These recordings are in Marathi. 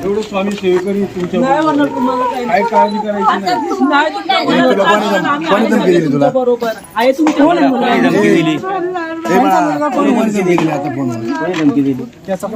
एवढं स्वामी सेवेकरी तुमच्या काय काळजी करायची नाही. तुला बरोबर आहे तुमच्या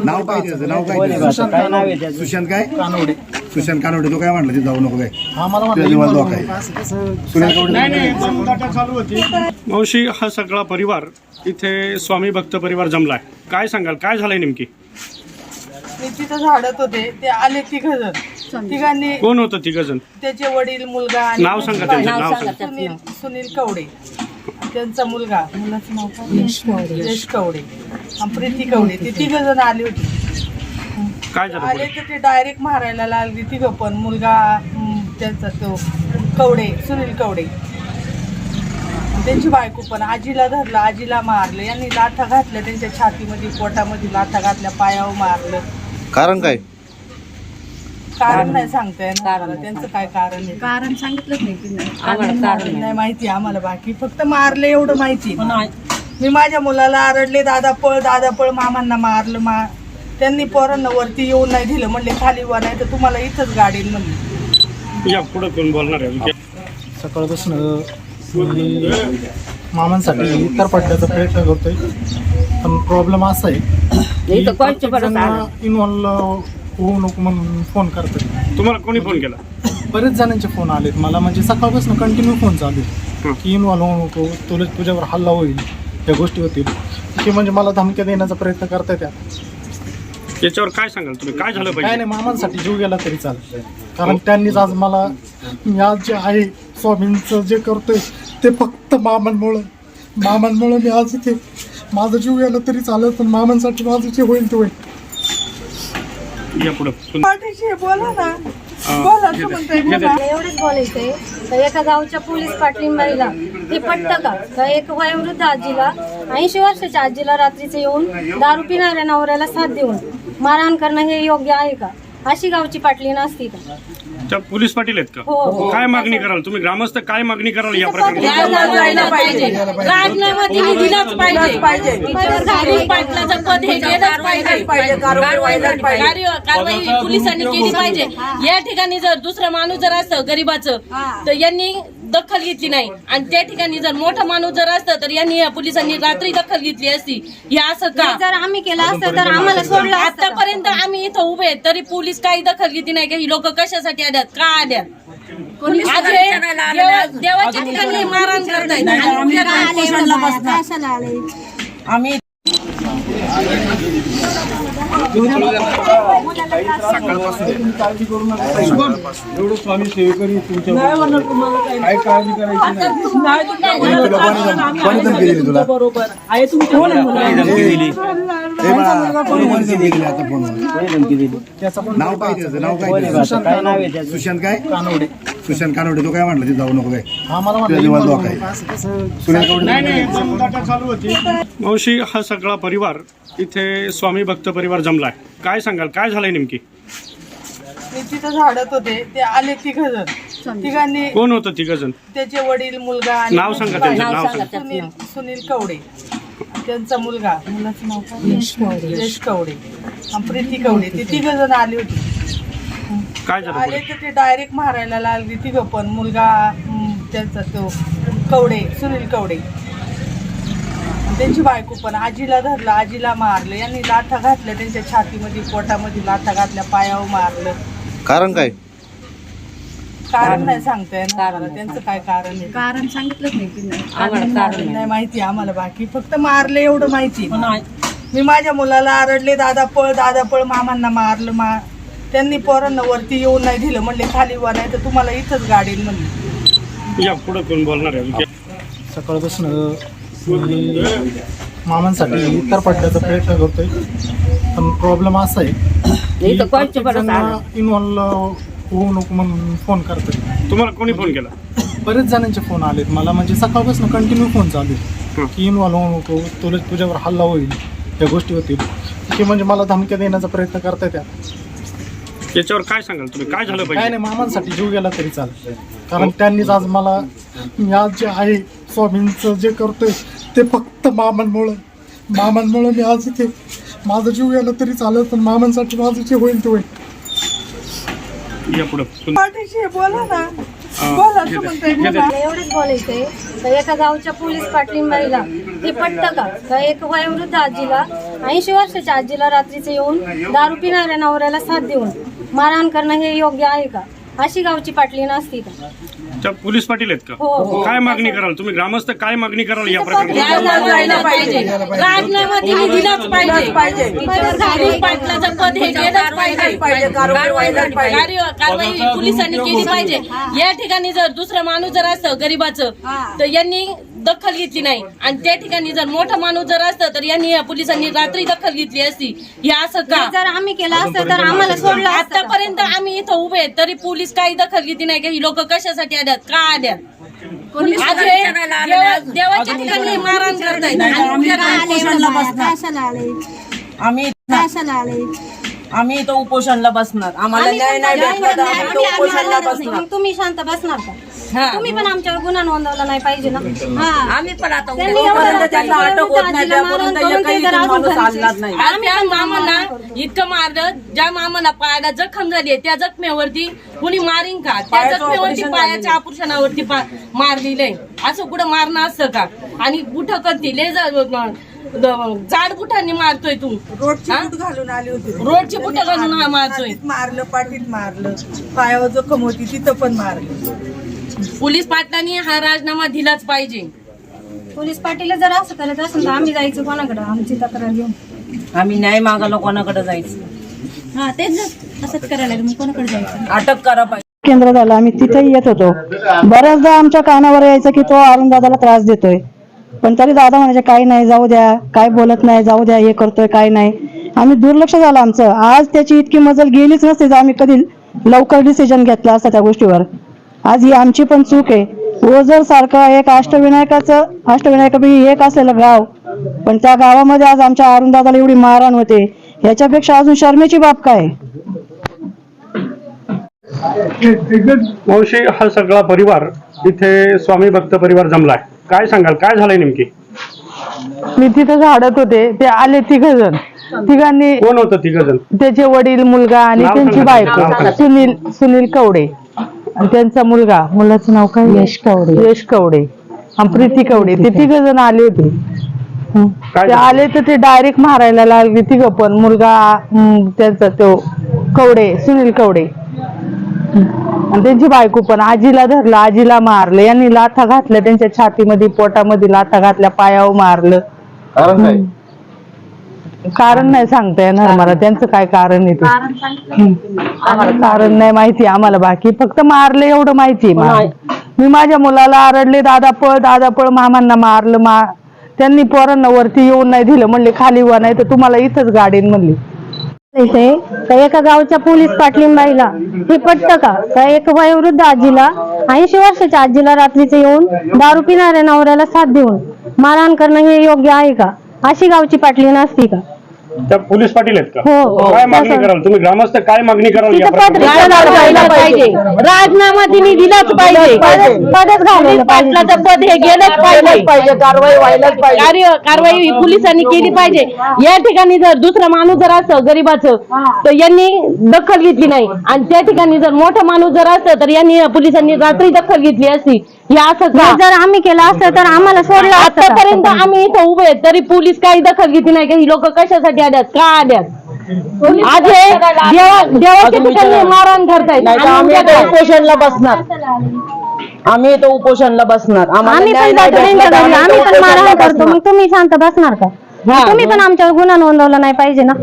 नाव काय त्याचं नाव काय सुशांत काय कानवडे सुशांत कानवडे तो काय म्हटलं ते जाऊ नको काय चालू होती. मावशी हा सगळा परिवार इथे स्वामी भक्त परिवार जमलाय, काय सांगाल काय झालंय नेमकी? मी तिथं झाडत होते, ते आले तिघजण. तिघांनी कोण होतं तिघजण? त्याचे वडील, मुलगा आणि नाव सांगा त्यांचं, नाव सांगा. सुनील कवडे, त्यांचा मुलगा, मुलाचं नाव काय? यश कवडे आणि प्रीती कवडे. ते तिघजण आले होते. काय झालं आले पुढे? तर ते डायरेक्ट मारायला लागली तिघं पण. मुलगा त्यांचा तो कवडे, सुनील कवडे, त्यांची बायको पण. आजीला धरलं, आजीला मारलं. यांनी लाथा घातल्या त्यांच्या छातीमध्ये, पोटामध्ये लाथा घातल्या, पायावर मारलं. कारण काय? कारण नाही सांगता येणार मला त्यांचं काय कारण आहे. कारण सांगितलंच नाही कारण नाही माहिती आम्हाला, बाकी फक्त मारलं एवढं माहिती. मी माझ्या मुलाला आरडले, दादा पळ, मामांना मारलं. त्यांनी पोरांना वरती येऊन नाही दिलं, म्हणले खाली वर नाही तर तुम्हाला इथंच गाडीन म्हणले. या पुढे कोण बोलणार आहे? सकाळपासून मामांसाठी इतर पडण्याचा प्रयत्न करतोय, पण प्रॉब्लेम असा आहे इन्व्हॉल्व होऊ नको म्हणून फोन करतोय. तुम्हाला कोणी फोन केला? बरेच जणांचे फोन आलेत मला, म्हणजे सकाळपासून कंटिन्यू फोन चालू आहे की इन्व्हॉल्व होऊ नको, तुझ्यावर हल्ला होईल, या गोष्टी होतील की म्हणजे मला धमक्या देण्याचा प्रयत्न करताय. त्या याच्यावर काय सांगाल तुम्ही, काय झालं काय पाहिजे? नाही, मामांसाठी जीव गेला तरी चालेल, कारण त्यांनीच आज मला, मी आज जे आहे स्वामींचं जे करतोय ते फक्त मामांमुळं मी आज इथे, माझा जीव गेला तरी चालेल, पण मामांसाठी माझं जे होईल ते होईल. या पुढे पाठीशी बोला ना, बोला सुमनताई, बोला. एवढंच बोलायचंय तर एका गावच्या पोलीस पाटलिंबाईला हे पटतं का एक वयोवृद्ध आजीला, 80 वर्षाच्या आजीला रात्रीचं येऊन दारू पिणाऱ्या नवऱ्याला साथ देऊन मारहाण करणं हे योग्य आहे का? अशी गावची पाटली नसती का? त्या पोलीस पाटील आहेत का? हो. काय मागणी कराल तुम्ही, ग्रामस्थ काय मागणी कराल या प्रकरणी? राजीनामा दिलाच पाहिजे. पाटलाचं पद हे गेलंच पाहिजे. कारवाई पोलिसांनी केली पाहिजे. या ठिकाणी जर दुसरा माणूस जर असतं गरीबाचं तर यांनी दखल घेतली नाही, आणि त्या ठिकाणी जर मोठा माणूस जर असतं तर यांनी या पोलिसांनी रात्री दखल घेतली असती. हे असं का? जर आम्ही केलं असतं तर आम्हाला सोडलं असतं. आतापर्यंत आम्ही इथं उभे आहेत तरी पोलीस काही दखल घेतली नाही. ही लोक कशासाठी आल्यात, का आल्यात? आज हे देवाच्या ठिकाणी मारहाण करतायत. आम्ही काळजी करू नका. एवढं स्वामी सेवेकरी तुमच्या काय काळजी करायची नाही. तुला बरोबर आहे तुमच्या नाव काय त्याचं नाव काय? सुशांत काय कानवडे सुशांत कानवडे तो काय म्हटलं ते जाऊ नको काय चालू होती. मावशी हा सगळा परिवार इथे स्वामी भक्त परिवार जमलाय, काय सांगाल काय झालंय नेमकी? मी तिथं झाडत होते, ते आले तिघजण. तिघांनी कोण होतं तिघजण? त्याचे वडील, मुलगा आणि नाव सांगा त्यांचं, नाव सांगा. सुनील कवडे, त्यांचा मुलगा, मुलाचं नाव काय? यश कवडे आणि प्रीती कवडे. ते तिघजण आले होते. काय झालं आले पुढे? तर ते डायरेक्ट मारायला लागली तिघं पण. मुलगा त्यांचा तो कवडे, सुनील कवडे, त्यांची बायको पण. आजीला धरलं, आजीला मारलं. यांनी लाथा घातल्या त्यांच्या छातीमध्ये, पोटामध्ये लाथा घातल्या, पायावर मारलं. कारण काय? कारण नाही सांगता येणार मला त्यांचं काय कारण आहे. कारण सांगितलंच नाही. कारण नाही माहिती आम्हाला, बाकी फक्त मारलं एवढं माहिती. मी माझ्या मुलाला आरडले, दादा पळ, मामांना मारलं. त्यांनी पोरांना वरती येऊन नाही दिलं, म्हणले खाली वर नाही तर तुम्हाला इथंच गाडीन म्हणले. या पुढे कोण बोलणार आहे? सकाळपासून मामांसाठी इतर पडण्याचा प्रयत्न करतोय, पण प्रॉब्लेम असा आहे इन्व्हॉल्व होऊ नको म्हणून फोन करतोय. तुम्हाला कोणी फोन केला? बरेच जणांचे फोन आलेत मला, म्हणजे सकाळपासून कंटिन्यू फोन चालू आहे की इन्व्हॉल्व होऊ नको, तुझ्यावर हल्ला होईल, या गोष्टी होतील की म्हणजे मला धमक्या देण्याचा प्रयत्न करताय. त्या याच्यावर काय सांगाल तुम्ही, काय झालं काय पाहिजे? नाही, मामांसाठी जीव गेला तरी चालेल, कारण त्यांनीच आज मला, मी आज जे आहे स्वामींचं जे करतोय ते फक्त मामांमुळे मी आज इथे माझा जीव गेला तरी चालेल, पण मामांसाठी माझं जे होईल ते होईल. या पुढं पाठीशी बोला ना, बोला असं म्हणताय, बोला. मला एवढंच बोलायचंय का एका गावच्या पोलीस पाटलिंबाईला हे पटतं का एक वयोवृद्ध आजीला 80 वर्षाच्या आजीला रात्रीचं येऊन दारू पिणाऱ्या नवऱ्याला साथ देऊन मारहाण करणं हे योग्य आहे का? अशी गावची पाटली नसती का? त्या पोलीस पाटील आहेत का? हो. काय मागणी कराल तुम्ही ग्रामस्थ, काय मागणी कराल या प्रकरणी? राजीनामा पाहिजे, राजीनामा तिने दिलाच पाहिजे. पोलीस पाटलाचं पद हे गेलंच पाहिजे. कारवाई पोलिसांनी केली पाहिजे. या ठिकाणी जर दुसरा माणूस जर असतं गरीबाचं तर यांनी दखल घेतली नाही, आणि त्या ठिकाणी जर मोठा माणूस जर असतं तर यांनी पोलिसांनी रात्री दखल घेतली असती. हे असं का? जर आम्ही केलं असतं तर आम्हाला सोडलं असतं का? आतापर्यंत आम्ही इथं उभे आहेत, तरी पोलीस काही दखल घेतली नाही का? ही लोक कशासाठी आल्यात, का आल्यात? आज हे देवाच्या ठिकाणी मारहाण करतायत. आम्ही इथं उपोषणला बसणार. आम्हाला न्याय नाही भेटला तर आम्ही इथं उपोषणला बसणार. मग तुम्ही शांत बसणार का? तुम्ही पण आमच्यावर गुन्हा नोंदवला नाही पाहिजे ना. आम्ही पण आता त्यांनी जोपर्यंत त्यांना एवढं अटक होत नाही त्यापर्यंत एकही माणूस आणलाच नाही. आज त्या मामाला इतकं मारलं, ज्या मामाला पायाला जखम झाली त्या जखमेवरती कुणी मारीन का? त्या जखमेवरती पायाच्या ऑपरेशनावरती मारलेलं आहे. असं कुठं मारणं असतं का? आणि बुट करती ले जाड बुटांनी मारतोय तू. रोडची बूट घालून आली होती, रोडची बुट घालून मारतोय. मारलं, पाठीत मारलं, पायावर जखम होती तिथं पण मारलं. पोलीस पाटलांनी हा राजीनामा दिलाच पाहिजे. पोलीस पाटील जर असं करत असेल तर आम्ही जायचं कोणाकडे आमची तक्रार घेऊन? आम्ही न्याय मागायला कोणाकडे जायचं? हा तेच असंच करायला मग कोणाकडे जायचं? अटक करा पाहिजे. केंद्र झालं, आम्ही तिथेही येत होतो. बऱ्याचदा आमच्या कानावर यायचं की तो अरुण दादाला त्रास देतोय, पण तरी दादा म्हणायचे काही नाही, जाऊ द्या, काय बोलत नाही, जाऊ द्या, हे करतोय काय नाही. आम्ही दुर्लक्ष झालं आमचं. आज त्याची इतकी मजल गेलीच नसते जर आम्ही कधी लवकर डिसिजन घेतला असता त्या गोष्टीवर. आज ही आमची पण चूक आहे. ओझर सारखं एक अष्टविनायक एक असलेलं गाव, पण त्या गावामध्ये आज आमच्या अरुण दादाला एवढी मारहाण होते, याच्यापेक्षा अजून शर्मेची बाब काय? मावशी, हा सगळा परिवार इथे स्वामी भक्त परिवार जमलाय, काय सांगाल, काय झालंय नेमकी? मी तिथं झाडत होते, ते आले तिघजण. तिघांनी, कोण होतं तिघजण? त्याचे वडील, मुलगा आणि नाव त्यांची सांगा. बायको सुनील कवडे आणि त्यांचा मुलाचं नाव काय? यश कवडे आणि प्रीती कवडे. ते तिघजण आले होते. ते आले तर ते डायरेक्ट मारायला लागले तिघ पण. मुलगा त्यांचा तो कवडे, सुनील कवडे आणि त्यांची बायको पण. आजीला धरलं, आजीला मारलं. यांनी लाथा घातल्या त्यांच्या छातीमध्ये, पोटामध्ये लाथा घातल्या, पायावर मारलं. कारण नाही सांगता येणार मला त्यांचं काय कारण आहे ते. कारण नाही माहिती आम्हाला, बाकी फक्त मारलं एवढं माहिती आहे. मी माझ्या मुलाला आरडले, दादा पळ, मामांना मारलं. त्यांनी पोरांना वरती येऊन नाही दिलं, म्हणले खाली वा, नाही तर तुम्हाला इथंच गाडीन म्हणली. एका गावच्या पोलीस पाटलिंबाईला हे पटतं का एक वयोवृद्ध आजीला 80 वर्षाच्या आजीला रात्रीचं येऊन दारू पिणाऱ्या नवऱ्याला साथ देऊन मारहाण करणं हे योग्य आहे का? अशी गावची पाटली नसती का? त्या पोलीस पाटील आहेत का? हो. काय मागणी कराल तुम्ही ग्रामस्थ, काय मागणी कराल या प्रकरणी? राजीनामा तिने दिलाच पाहिजे. पदच घालवलं पाटलाचं पद हे गेलंच पाहिजे. कारवाई पोलिसांनी केली पाहिजे. या ठिकाणी जर दुसरा माणूस जर असतं गरीबाचं तर यांनी दखल घेतली नाही, आणि त्या ठिकाणी जर मोठा माणूस जर असतं तर यांनी पोलिसांनी रात्री दखल घेतली असती. हे असं जर आम्ही केलं असतं तर आम्हाला सोडलं असतं का? आतापर्यंत आम्ही इथं उभे आहेत, तरी पोलीस काही दखल घेतली नाही का? ही लोक कशासाठी आल्यात, का आल्यात? आज हे देवाच्या ठिकाणी मारहाण करतायत. आम्ही इथं उपोषणला बसणार. आम्ही इथं उपोषणला बसणार. आम्ही पण जातो त्यांच्या घरी, आम्ही पण मारहाण करतो. मग तुम्ही शांत बसणार का? तुम्ही पण आमच्यावर गुन्हा नोंदवला नाही पाहिजे ना.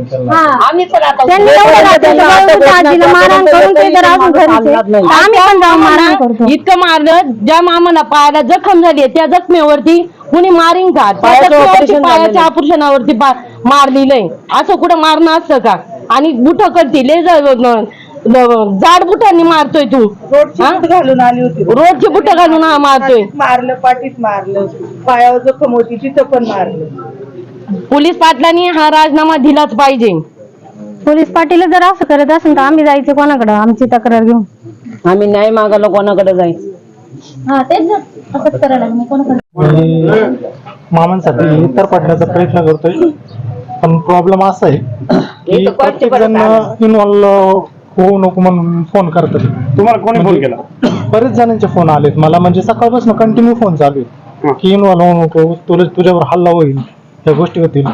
आम्ही पण आता त्यांनी एवढं रात्रीचं आजीला मारहाण करून ते जर अजून घरीच आहे, तर आम्ही पण जाऊन मारहाण करतो. इतकं मारलं, ज्या मामाला पायाला जखम झाली त्या जखमेवरती कुणी मारीन का? पायाच्या ऑपरेशनावरती मारलेलं आहे. असं कुठं मारणं असतं का? आणि बुट करतील जाड बुटांनी मारतोय तू. रोडची बूट घालून आली होती, रोडची बुट घालून मारतोय. मारलं, पाठीत मारलं, पायावर जखम होती तिथं पण मारलं. पोलीस पाटलांनी हा राजीनामा दिलाच पाहिजे. पोलीस पाटील जर असं करत असेल तर आम्ही जायचं कोणाकडे आमची तक्रार घेऊन? आम्ही न्याय मागायला कोणाकडे जायचं? हा तेच असंच करायला मग कोणाकडे? मामांसाठी इतर पडण्याचा प्रयत्न करतोय. पण प्रॉब्लेम असा आहे की प्रत्येक जण इन्व्हॉल्व होऊ नको म्हणून फोन करतात. तुम्हाला कोणी फोन केला? बरेच जणांचे फोन आलेत मला, म्हणजे सकाळपासून कंटिन्यू फोन चालू आहे की इन्व्हॉल्व होऊ नको, तुझ्यावर हल्ला होईल, या गोष्टी होतील,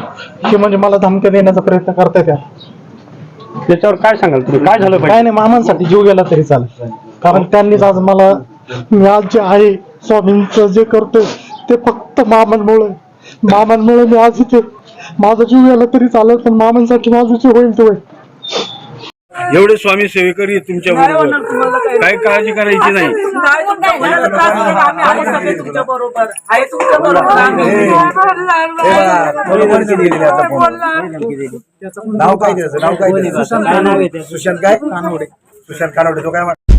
की म्हणजे मला धमक्या देण्याचा प्रयत्न करताय त्या. त्याच्यावर काय सांगाल तुम्ही? काय झालं काय पाहिजे? नाही, मामांसाठी जीव गेला तरी चालेल. कारण त्यांनीच आज मला, मी आज जे आहे स्वामींचं जे करतोय ते फक्त मामांमुळे मी आज इथे, माझा जीव गेला तरी चालेल, पण मामांसाठी माझं जे होईल ते होईल. एवढे स्वामी सेवेकरी तुमच्या बरोबर, काय काळजी करायची नाही. बरोबर आहे, तुमच्या बरोबर नाव काय त्याचं? नाव काय? सुशांत काय? सुशांत कानवडे. तो काय म्हणतो?